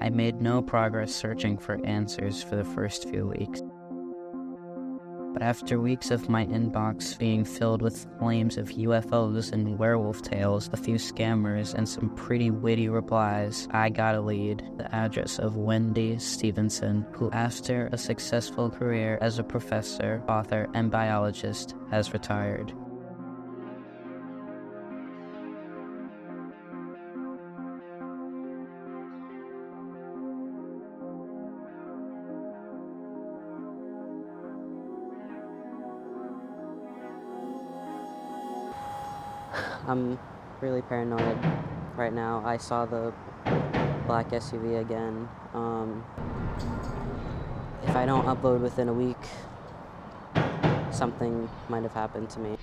I made no progress searching for answers for the first few weeks. But after weeks of my inbox being filled with claims of UFOs and werewolf tales, a few scammers, and some pretty witty replies, I got a lead: the address of Wendy Stevenson, who after a successful career as a professor, author, and biologist, has retired. I'm really paranoid right now. I saw the black SUV again. If I don't upload within a week, something might have happened to me.